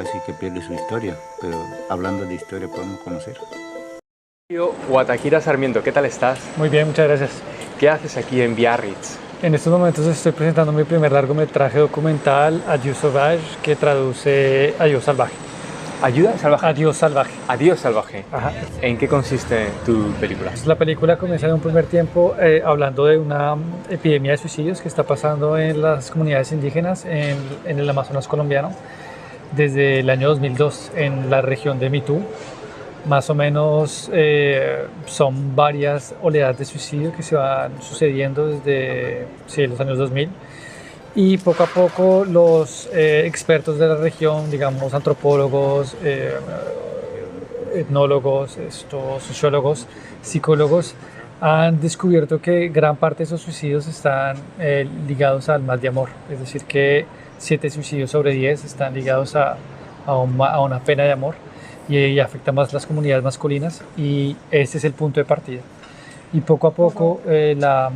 casi que pierde su historia, pero hablando de historia podemos conocer. Guataquira Sarmiento, ¿qué tal estás? Muy bien, muchas gracias. ¿Qué haces aquí en Biarritz? En estos momentos estoy presentando mi primer largometraje documental, Adieu Sauvage, que traduce Adiós Salvaje. ¿Ayuda salvaje? Adiós Salvaje. Adiós salvaje. Ajá. ¿En qué consiste tu película? La película comienza en un primer tiempo hablando de una epidemia de suicidios que está pasando en las comunidades indígenas en el Amazonas colombiano desde el año 2002 en la región de Mitú. Más o menos son varias oleadas de suicidio que se van sucediendo desde los años 2000 y poco a poco los expertos de la región, digamos antropólogos, etnólogos, sociólogos, psicólogos, han descubierto que gran parte de esos suicidios están ligados al mal de amor, es decir que 7 suicidios sobre 10 están ligados a una pena de amor. Y afecta más las comunidades masculinas y ese es el punto de partida. Y poco a poco la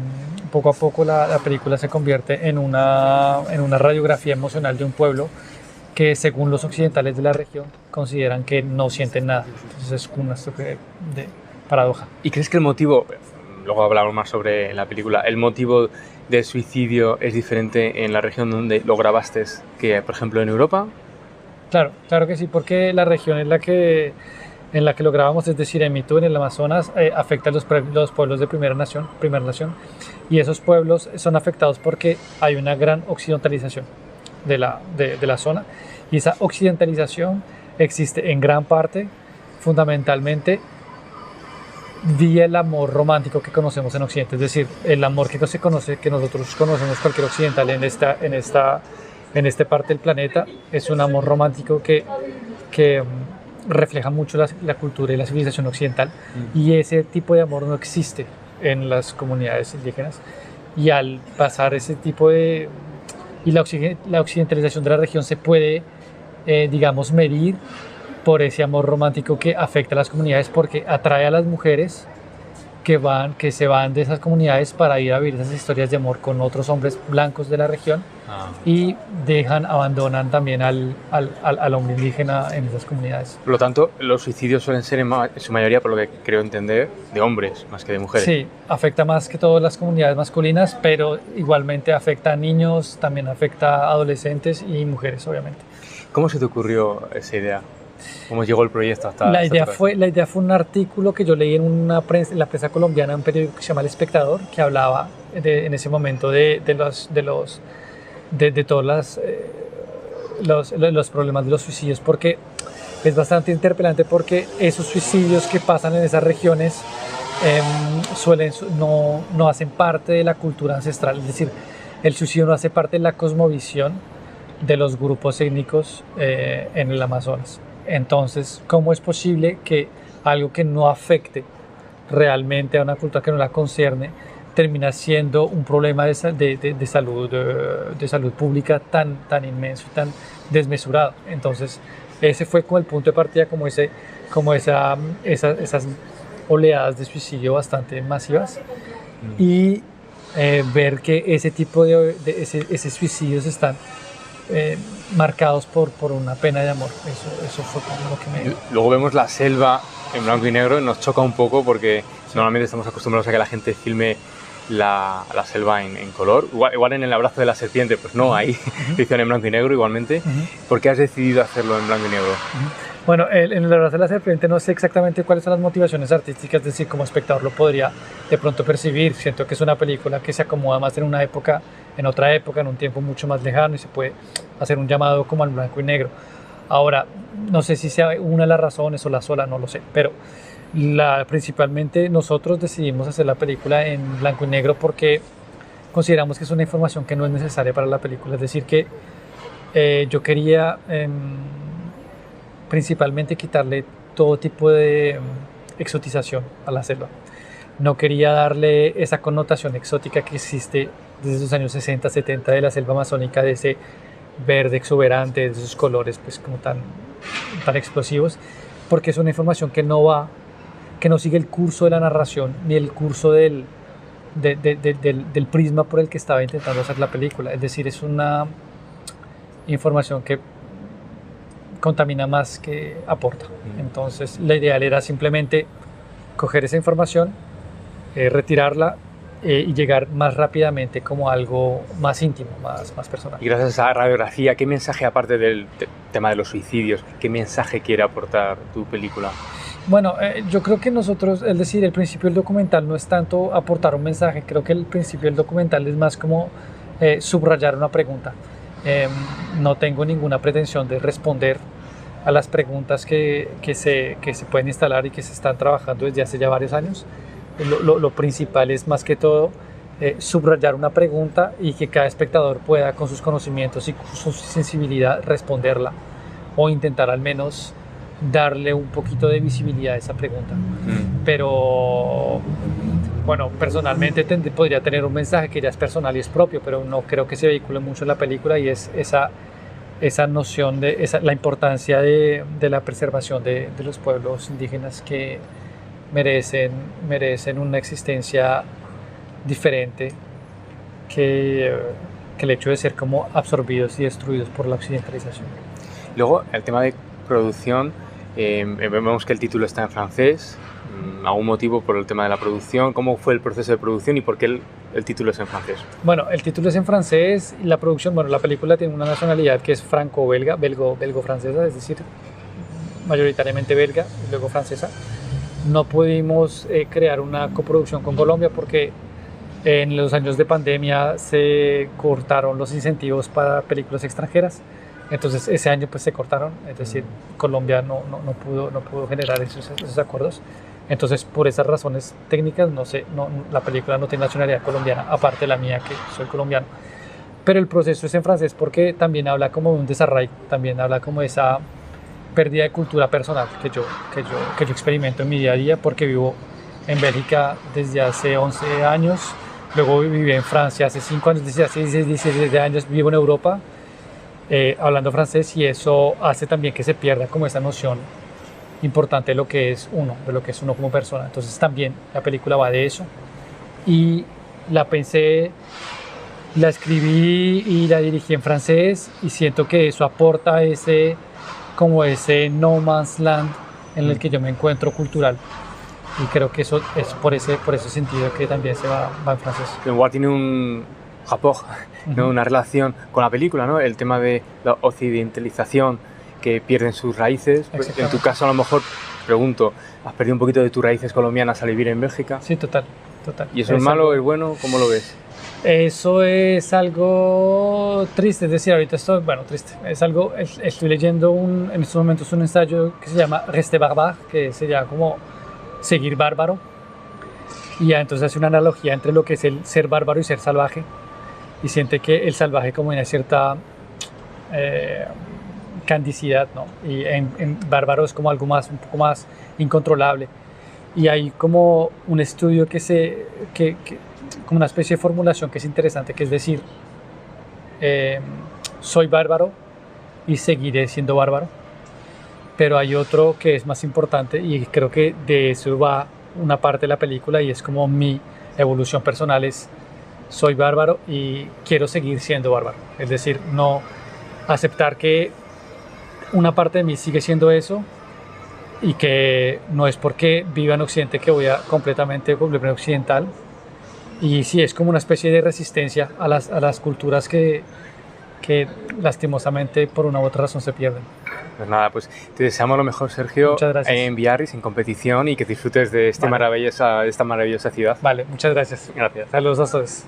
película se convierte en una radiografía emocional de un pueblo que según los occidentales de la región consideran que no sienten nada. Entonces es una especie de paradoja. ¿Y crees que el motivo, luego hablamos más sobre la película, el motivo del suicidio es diferente en la región donde lo grabaste que por ejemplo en Europa? Claro que sí, porque la región en la que lo grabamos, es decir, en Mitú, en el Amazonas, afecta a los pueblos de primera nación, y esos pueblos son afectados porque hay una gran occidentalización de la zona, y esa occidentalización existe en gran parte, fundamentalmente, vía el amor romántico que conocemos en Occidente, es decir, el amor que nosotros conocemos cualquier occidental en esta parte del planeta, es un amor romántico que refleja mucho la cultura y la civilización occidental, y ese tipo de amor no existe en las comunidades indígenas, y al pasar ese tipo de... y la occidentalización de la región se puede, digamos, medir por ese amor romántico que afecta a las comunidades, porque atrae a las mujeres que se van de esas comunidades para ir a vivir esas historias de amor con otros hombres blancos de la región y abandonan también al hombre indígena en esas comunidades. Por lo tanto, los suicidios suelen ser en su mayoría, por lo que creo entender, de hombres más que de mujeres. Sí, afecta más que todo las comunidades masculinas, pero igualmente afecta a niños, también afecta a adolescentes y mujeres, obviamente. ¿Cómo se te ocurrió esa idea? ¿Cómo llegó el proyecto hasta la idea fue un artículo que yo leí en la prensa colombiana, en un periódico que se llama El Espectador, que hablaba en ese momento de todos los problemas de los suicidios, porque es bastante interpelante, porque esos suicidios que pasan en esas regiones no hacen parte de la cultura ancestral, es decir, el suicidio no hace parte de la cosmovisión de los grupos étnicos en el Amazonas. Entonces, ¿cómo es posible que algo que no afecte realmente a una cultura que no la concierne termina siendo un problema de salud pública tan inmenso, tan desmesurado? Entonces, ese fue como el punto de partida, esas oleadas de suicidio bastante masivas, y ver que ese tipo de suicidios están marcados por una pena de amor. Eso fue lo que me... Luego vemos la selva en blanco y negro, nos choca un poco porque normalmente estamos acostumbrados a que la gente filme la selva en color. Igual en El abrazo de la serpiente, pues no, ahí lo hicieron en blanco y negro igualmente. ¿Por qué has decidido hacerlo en blanco y negro? Bueno, en El abrazo de la serpiente no sé exactamente cuáles son las motivaciones artísticas, es decir, como espectador lo podría de pronto percibir. Siento que es una película que se acomoda más en otra época, en un tiempo mucho más lejano, y se puede hacer un llamado como al blanco y negro. Ahora, no sé si sea una de las razones o la sola, no lo sé, pero principalmente nosotros decidimos hacer la película en blanco y negro porque consideramos que es una información que no es necesaria para la película. Es decir, que yo quería principalmente quitarle todo tipo de exotización a la selva. No quería darle esa connotación exótica que existe desde los años 60, 70 de la selva amazónica, de ese verde exuberante, de esos colores pues como tan explosivos, porque es una información que no sigue el curso de la narración ni el curso del prisma por el que estaba intentando hacer la película. Es decir, es una información que contamina más que aporta. Entonces, la ideal era simplemente coger esa información, retirarla y llegar más rápidamente como algo más íntimo, más personal. Y gracias a esa radiografía, ¿qué mensaje, aparte del tema de los suicidios, qué mensaje quiere aportar tu película? Bueno, yo creo que nosotros, es decir, el principio del documental no es tanto aportar un mensaje, creo que el principio del documental es más como subrayar una pregunta. No tengo ninguna pretensión de responder a las preguntas que se pueden instalar y que se están trabajando desde hace ya varios años. Lo principal es más que todo subrayar una pregunta y que cada espectador pueda con sus conocimientos y con su sensibilidad responderla o intentar al menos darle un poquito de visibilidad a esa pregunta. Pero bueno, personalmente podría tener un mensaje que ya es personal y es propio, pero no creo que se vehicule mucho en la película, y es esa noción de la importancia de la preservación de los pueblos indígenas que merecen una existencia diferente que el hecho de ser como absorbidos y destruidos por la occidentalización. Luego, el tema de producción, vemos que el título está en francés. ¿Algún motivo por el tema de la producción? ¿Cómo fue el proceso de producción y por qué el título es en francés? Bueno, el título es en francés y la producción, bueno, la película tiene una nacionalidad que es franco-belga, belgo-francesa, es decir, mayoritariamente belga y luego francesa. No pudimos crear una coproducción con Colombia porque en los años de pandemia se cortaron los incentivos para películas extranjeras. Entonces ese año pues se cortaron, es decir, Colombia no pudo generar esos acuerdos. Entonces por esas razones técnicas la película no tiene nacionalidad colombiana, aparte de la mía, que soy colombiano. Pero el proceso es en francés porque también habla como de un desarraigo, también habla como de esa pérdida de cultura personal que yo experimento en mi día a día, porque vivo en Bélgica desde hace 11 años, luego viví en Francia hace 5 años, desde hace 17 años vivo en Europa hablando francés, y eso hace también que se pierda como esa noción importante de lo que es uno como persona. Entonces también la película va de eso, y la pensé, la escribí y la dirigí en francés, y siento que eso aporta ese no man's land en el que yo me encuentro cultural, y creo que eso es por ese sentido que también se va en francés. Igual tiene un rapport, ¿no? Una relación con la película, ¿no? El tema de la occidentalización, que pierden sus raíces. En tu caso, a lo mejor, pregunto, ¿has perdido un poquito de tus raíces colombianas al vivir en Bélgica? Sí, total. ¿Y eso es malo, es bueno? ¿Cómo lo ves? Eso es algo triste, es decir, ahorita estoy, triste, estoy leyendo en estos momentos un ensayo que se llama Rester barbare, que se llama como seguir bárbaro, y ya entonces hace una analogía entre lo que es el ser bárbaro y ser salvaje, y siente que el salvaje como una cierta candicidad, ¿no? Y en bárbaro es como algo un poco más incontrolable, y hay como un estudio como una especie de formulación que es interesante, que es decir, soy bárbaro y seguiré siendo bárbaro, pero hay otro que es más importante, y creo que de eso va una parte de la película, y es como mi evolución personal es: soy bárbaro y quiero seguir siendo bárbaro, es decir, no aceptar que una parte de mí sigue siendo eso, y que no es porque viva en Occidente que voy a completamente volverme occidental. Y sí, es como una especie de resistencia a las culturas que lastimosamente por una u otra razón se pierden. Pues nada, pues te deseamos lo mejor, Sergio. Muchas gracias. En Biarritz, en competición, y que disfrutes de esta maravillosa ciudad. Vale, muchas gracias. Gracias. Saludos a todos.